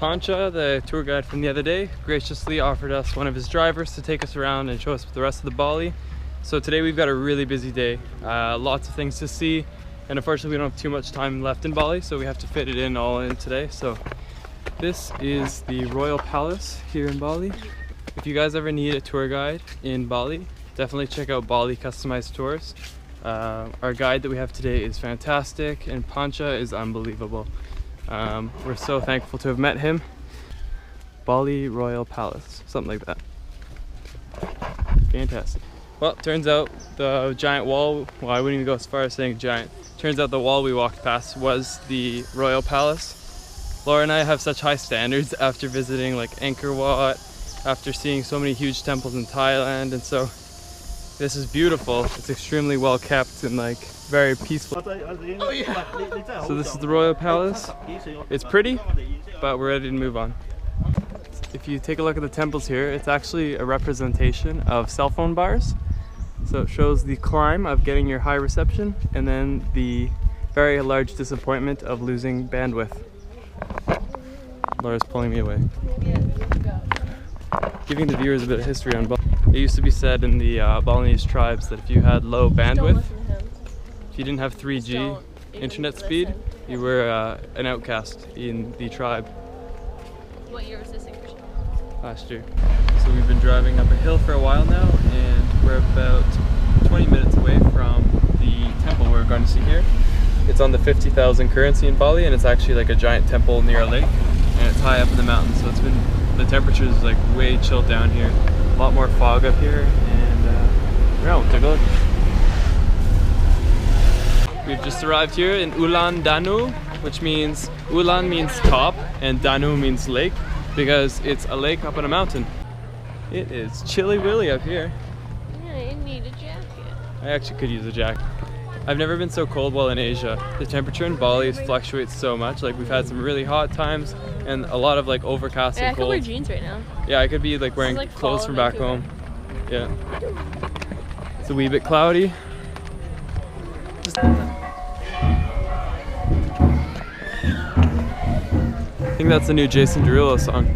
Pancha, the tour guide from the other day, graciously offered us one of his drivers to take us around and show us the rest of the Bali. So today we've got a really busy day, lots of things to see, and unfortunately we don't have too much time left in Bali, so we have to fit it in all in today. So this is the Royal Palace here in Bali. If you guys ever need a tour guide in Bali, definitely check out Bali Customized Tours. Our guide that we have today is fantastic, and Pancha is unbelievable. We're so thankful to have met him. Bali Royal Palace, something like that. Fantastic. Well, turns out the giant wall, well, I wouldn't even go as far as saying giant. Turns out the wall we walked past was the Royal Palace. Laura and I have such high standards after visiting like Angkor Wat, after seeing so many huge temples in Thailand, and so this is beautiful. It's extremely well kept and like very peaceful. Oh, yeah. So this is the Royal Palace. It's pretty, but we're ready to move on. If you take a look at the temples here, it's actually a representation of cell phone bars. So it shows the climb of getting your high reception and then the very large disappointment of losing bandwidth. Laura's pulling me away. Giving the viewers a bit of history on Bali. It used to be said in the Balinese tribes that if you had low bandwidth, if you didn't have 3G internet speed, you were an outcast in the tribe. What year was this in Christian? Last year. So we've been driving up a hill for a while now, and we're about 20 minutes away from the temple we're going to see here. It's on the 50,000 currency in Bali, and it's actually like a giant temple near a lake, and it's high up in the mountains, so the temperature is like way chilled down here. A lot more fog up here, and yeah, we'll take a look. We've just arrived here in Ulun, Danu, which means Ulun means top and Danu means lake, because it's a lake up on a mountain. It is chilly willy up here. Yeah, you need a jacket. I actually could use a jacket. I've never been so cold while in Asia. The temperature in Bali fluctuates so much. Like we've had some really hot times and a lot of like overcast and cold. I could wear jeans right now. Yeah, I could be like wearing like clothes from back home. Yeah. It's a wee bit cloudy. I think that's the new Jason Derulo song.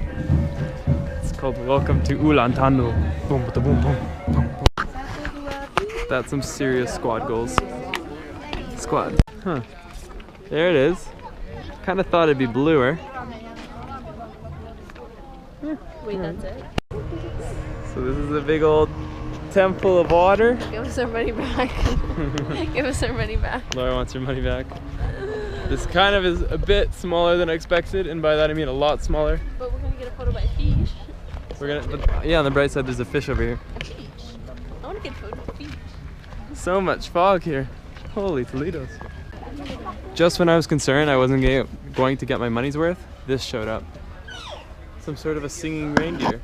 It's called Welcome to Ulun Danu. Boom, boom, boom, boom, boom. That's some serious squad goals. Squad. Huh. There it is. Kind of thought it'd be bluer. Wait, that's it? So this is a big old temple of water. Give us our money back. Give us our money back. Laura wants her money back. This kind of is a bit smaller than I expected, and by that I mean a lot smaller. But we're gonna get a photo by a fish. But yeah, on the bright side there's a fish over here. A fish. I wanna get a photo of a fish. So much fog here. Holy Toledos. Just when I was concerned I wasn't going to get my money's worth, this showed up. Some sort of a singing reindeer.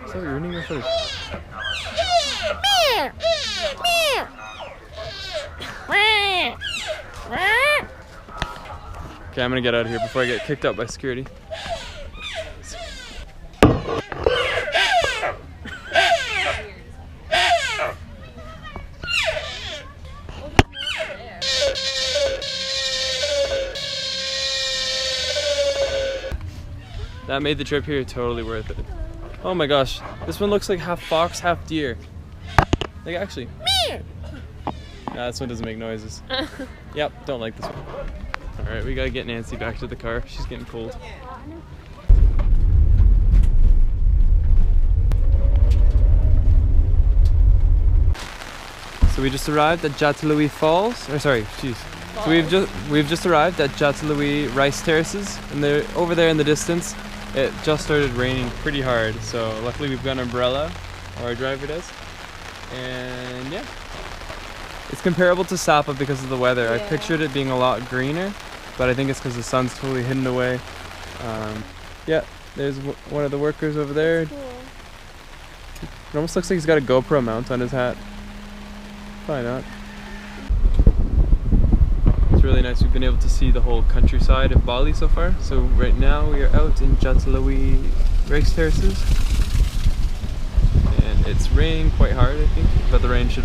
So you're ruining your footage. Okay, I'm gonna get out of here before I get kicked out by security. That made the trip here totally worth it. Oh my gosh, this one looks like half fox, half deer. Like actually. Nah, this one doesn't make noises. Yep, don't like this one. Alright, we gotta get Nancy back to the car. She's getting cold. So we just arrived at Jatiluwih Falls. Or sorry, jeez. So we've just arrived at Jatiluwih Rice Terraces, and they're over there in the distance. It just started raining pretty hard, so luckily we've got an umbrella, or our driver does. And yeah, it's comparable to Sapa because of the weather. Yeah. I pictured it being a lot greener, but I think it's because the sun's totally hidden away. Yeah, there's one of the workers over there. Cool. It almost looks like he's got a GoPro mount on his hat. Probably not. It's really nice. We've been able to see the whole countryside of Bali so far. So right now we are out in Jatiluwih rice terraces. And it's raining quite hard, I think, but the rain should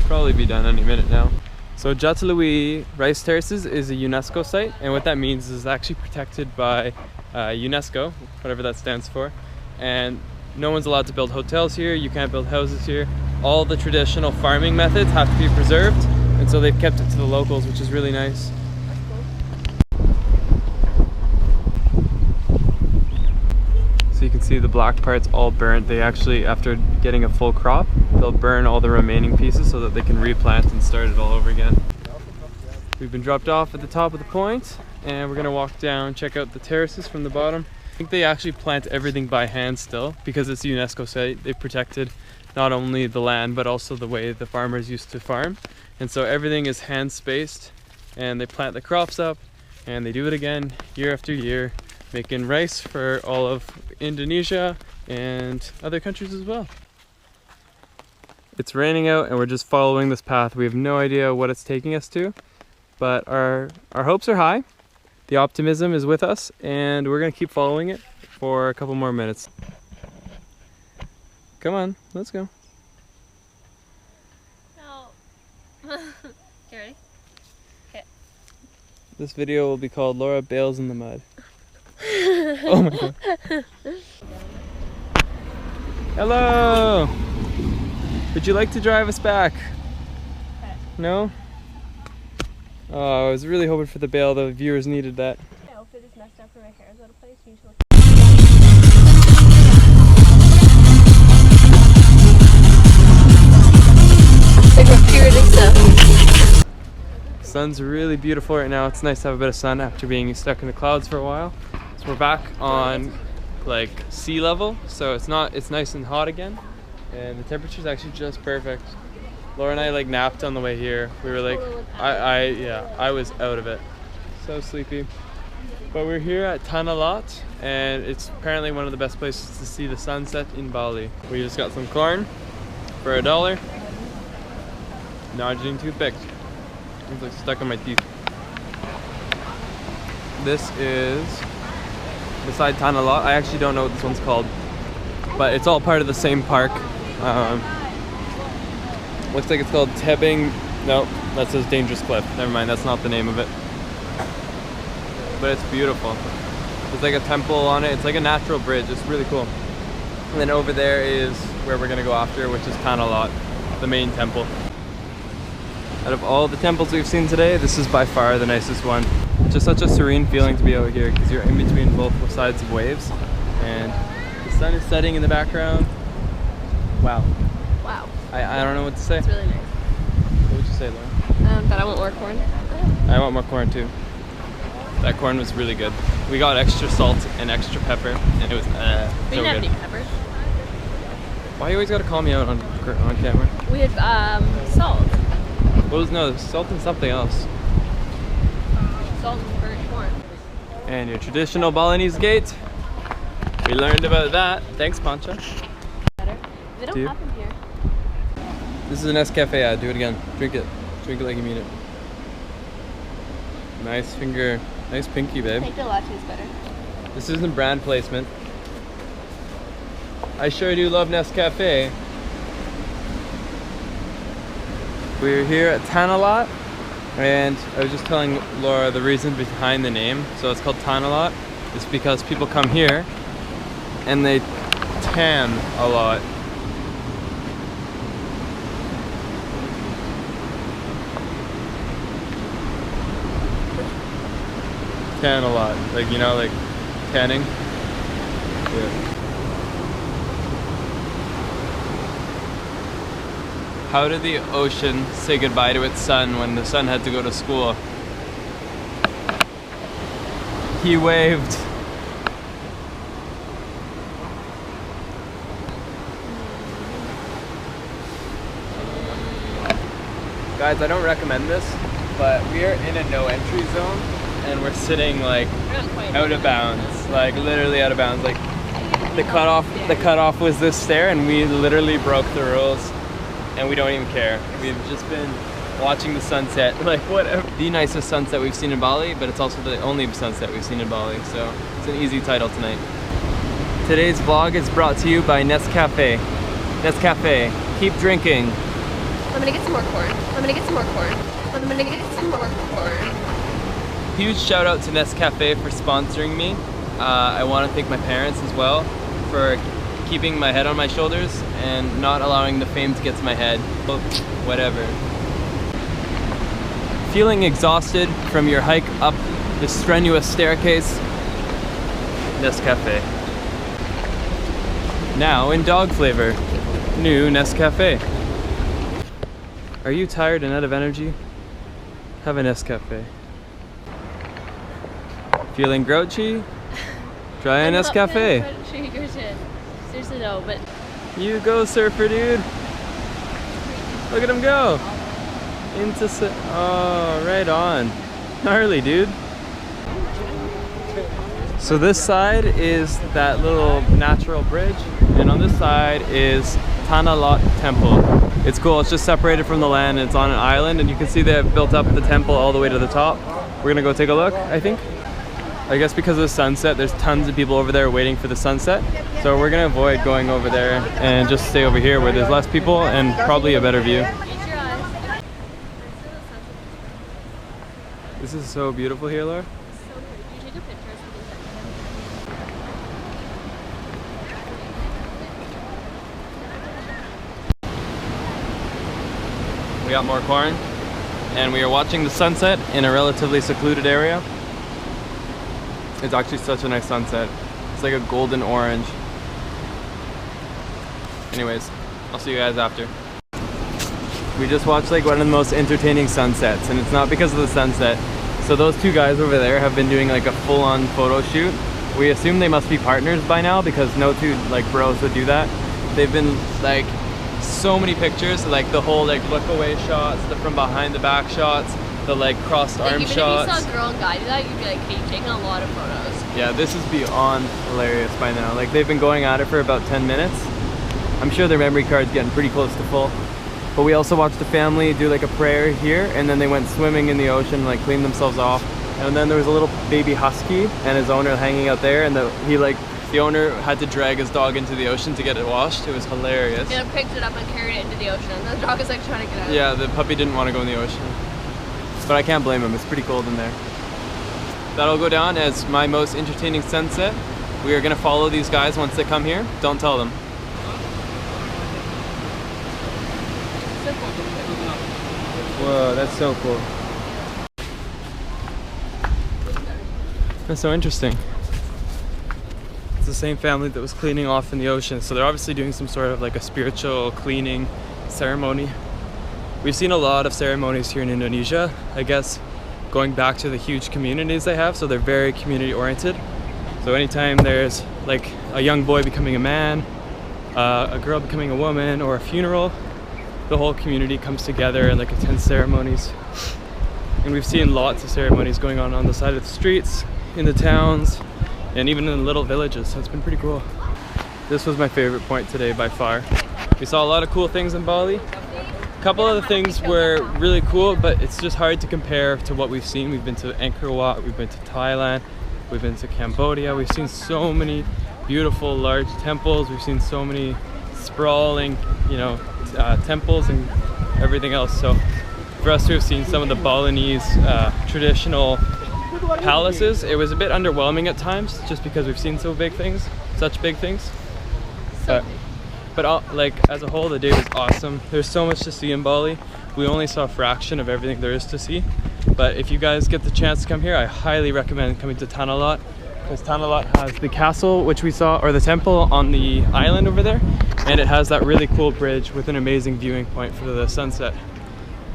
probably be done any minute now. So Jatiluwih Rice Terraces is a UNESCO site, and what that means is it's actually protected by UNESCO, whatever that stands for, and no one's allowed to build hotels here, you can't build houses here. All the traditional farming methods have to be preserved, and so they've kept it to the locals, which is really nice. So you can see the black part's all burnt. They actually, after getting a full crop, they'll burn all the remaining pieces so that they can replant and start it all over again. We've been dropped off at the top of the point, and we're gonna walk down, check out the terraces from the bottom. I think they actually plant everything by hand still, because it's a UNESCO site. They've protected not only the land, but also the way the farmers used to farm. And so everything is hand spaced, and they plant the crops up, and they do it again year after year, making rice for all of Indonesia and other countries as well. It's raining out and we're just following this path. We have no idea what it's taking us to, but our hopes are high. The optimism is with us, and we're gonna keep following it for a couple more minutes. Come on, let's go. No. You ready? Okay. This video will be called Laura Bails in the Mud. Oh my god. Hello! Would you like to drive us back? Okay. No? Oh, I was really hoping for the bail. The viewers needed that. My outfit is messed up for my hair is out of place. You need to look. Like repeated stuff. Sun's really beautiful right now. It's nice to have a bit of sun after being stuck in the clouds for a while. So we're back on like sea level, so it's nice and hot again, and the temperature's actually just perfect. Laura and I like napped on the way here. We were like, I was out of it. So sleepy. But we're here at Tanah Lot, and it's apparently one of the best places to see the sunset in Bali. We just got some corn for $1. Nargene toothpick. It's like stuck in my teeth. This is beside Tanah Lot. I actually don't know what this one's called, but it's all part of the same park. Looks like it's called Tebing. No, that says Dangerous Cliff. Never mind, that's not the name of it. But it's beautiful. There's like a temple on it. It's like a natural bridge. It's really cool. And then over there is where we're gonna go after, which is Tanah Lot, the main temple. Out of all the temples we've seen today, this is by far the nicest one. Just such a serene feeling to be out here, because you're in between both sides of waves, and the sun is setting in the background. Wow. Wow. I don't know what to say. It's really nice. What would you say, Laura? That I want more corn. I want more corn too. That corn was really good. We got extra salt and extra pepper, and it was We so didn't have good. any peppers. Why you always gotta call me out on camera? We had salt. What was no salt and something else? Salt and burnt corn. And your traditional Balinese gate. We learned about that. Thanks, Pancha. Better. They don't Do you? have them here. This is an Nescafe ad. Do it again. Drink it. Drink it like you mean it. Nice finger. Nice pinky, I babe. think the latte is better. This isn't brand placement. I sure do love Nescafe. We're here at Tanah Lot, and I was just telling Laura the reason behind the name. So it's called Tanah Lot. It's because people come here and they tan a lot. Tan a lot, like, you know, like tanning. Yeah. How did the ocean say goodbye to its son when the son had to go to school? He waved. Guys, I don't recommend this, but we are in a no entry zone, and we're sitting like out of bounds, like literally out of bounds. Like the cutoff was this stair, and we literally broke the rules, and we don't even care. We've just been watching the sunset, like whatever. The nicest sunset we've seen in Bali, but it's also the only sunset we've seen in Bali, so it's an easy title tonight. Today's vlog is brought to you by Nescafe. Nescafe, keep drinking. I'm gonna get some more corn. I'm gonna get some more corn. I'm gonna get some more corn. Huge shout out to Nescafe for sponsoring me. I want to thank my parents as well for keeping my head on my shoulders and not allowing the fame to get to my head. But whatever. Feeling exhausted from your hike up this strenuous staircase? Nescafe. Now in dog flavor. New Nescafe. Are you tired and out of energy? Have a Nescafe. Feeling grouchy? Try a Nescafe. Seriously no, but You go, surfer dude. Look at him go. Oh, right on. Gnarly, dude. So this side is that little natural bridge, and on this side is Tanah Lot temple. It's cool, it's just separated from the land, and it's on an island, and you can see they have built up the temple all the way to the top. We're gonna go take a look, I think. I guess because of the sunset, there's tons of people over there waiting for the sunset. So we're gonna avoid going over there and just stay over here where there's less people and probably a better view. This is so beautiful here, Laura. We got more corn, and we are watching the sunset in a relatively secluded area. It's actually such a nice sunset. It's like a golden orange. Anyways, I'll see you guys after. We just watched like one of the most entertaining sunsets, and it's not because of the sunset. So those two guys over there have been doing like a full-on photo shoot. We assume they must be partners by now because no two like bros would do that. They've been like so many pictures, like the whole like look away shots, the from behind the back shots, the like crossed arm shots. If you saw a girl and guy do that, you'd be like, hey, you've taken a lot of photos. Yeah, this is beyond hilarious by now. Like they've been going at it for about 10 minutes. I'm sure their memory card's getting pretty close to full. But we also watched the family do like a prayer here, and then they went swimming in the ocean, like cleaned themselves off. And then there was a little baby husky and his owner hanging out there, and the owner had to drag his dog into the ocean to get it washed. It was hilarious. Yeah, picked it up and carried it into the ocean. And the dog is like trying to get out. Yeah, the puppy didn't want to go in the ocean. But I can't blame him, it's pretty cold in there. That'll go down as my most entertaining sunset. We are gonna follow these guys once they come here. Don't tell them. Whoa, that's so cool. That's so interesting. It's the same family that was cleaning off in the ocean, so they're obviously doing some sort of like a spiritual cleaning ceremony. We've seen a lot of ceremonies here in Indonesia, I guess going back to the huge communities they have, so they're very community oriented. So anytime there's like a young boy becoming a man, a girl becoming a woman, or a funeral, the whole community comes together and like attends ceremonies. And we've seen lots of ceremonies going on the side of the streets, in the towns, and even in the little villages, so it's been pretty cool. This was my favorite point today by far. We saw a lot of cool things in Bali. A couple of the things were really cool, but it's just hard to compare to what we've seen. We've been to Angkor Wat, we've been to Thailand, we've been to Cambodia. We've seen so many beautiful large temples. We've seen so many sprawling, temples and everything else. So for us to have seen some of the Balinese traditional palaces, it was a bit underwhelming at times, just because we've seen such big things. But like as a whole, the day was awesome. There's so much to see in Bali. We only saw a fraction of everything there is to see. But if you guys get the chance to come here, I highly recommend coming to Tanah Lot, because Tanah Lot has the castle, which we saw, or the temple on the island over there, and it has that really cool bridge with an amazing viewing point for the sunset.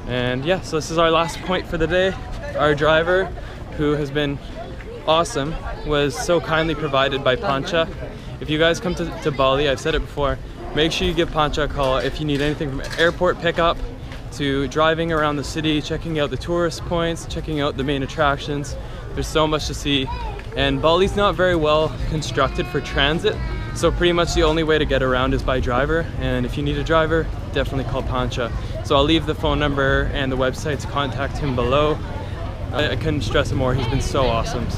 And yeah, so this is our last point for the day. Our driver, who has been awesome, was so kindly provided by Pancha. If you guys come to Bali, I've said it before, make sure you give Pancha a call if you need anything from airport pickup to driving around the city, checking out the tourist points, checking out the main attractions. There's so much to see, and Bali's not very well constructed for transit, so pretty much the only way to get around is by driver, and if you need a driver, definitely call Pancha. So I'll leave the phone number and the website to contact him below. I couldn't stress it more, he's been so awesome.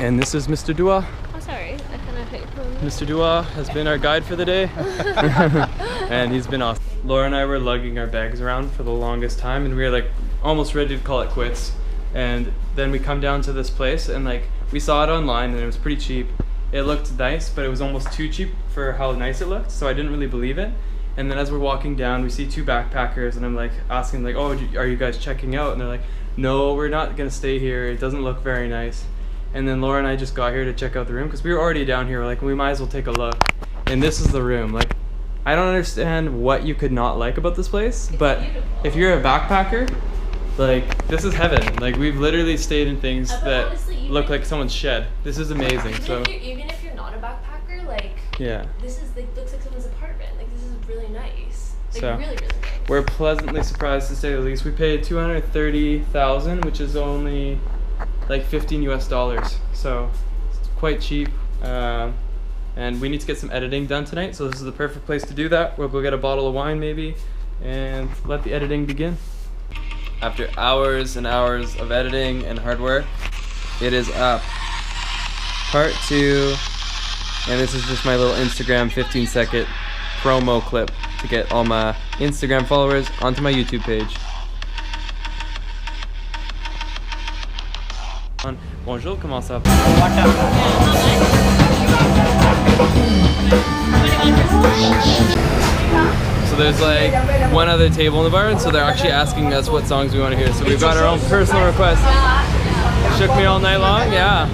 And this is Mr. Dua. Oh, sorry. I kind of hit your phone. Mr. Dua has been our guide for the day. And he's been awesome. Laura and I were lugging our bags around for the longest time, and we were like almost ready to call it quits. And then we come down to this place, and like we saw it online and it was pretty cheap. It looked nice, but it was almost too cheap for how nice it looked, so I didn't really believe it. And then as we're walking down, we see two backpackers, and I'm like asking like, oh, are you guys checking out? And they're like, no, we're not gonna stay here. It doesn't look very nice. And then Laura and I just got here to check out the room because we were already down here. We're like, we might as well take a look. And this is the room. Like, I don't understand what you could not like about this place, but if you're a backpacker, like, this is heaven. Like, we've literally stayed in things that honestly, look like someone's shed. This is amazing. Even if you're not a backpacker, like, yeah, this is like looks like someone's apartment. Like, this is really nice. Like, so really nice. We're pleasantly surprised to say the least. We paid $230,000, which is only like $15 US, so it's quite cheap. And we need to get some editing done tonight, so this is the perfect place to do that. We'll go get a bottle of wine maybe and let the editing begin. After hours and hours of editing and hard work, it is up. Part 2, and this is just my little Instagram 15-second promo clip to get all my Instagram followers onto my YouTube page. Bonjour, comment ça va? So there's like one other table in the bar, and so they're actually asking us what songs we want to hear. So we've got our own personal request. Shook Me All Night Long, yeah.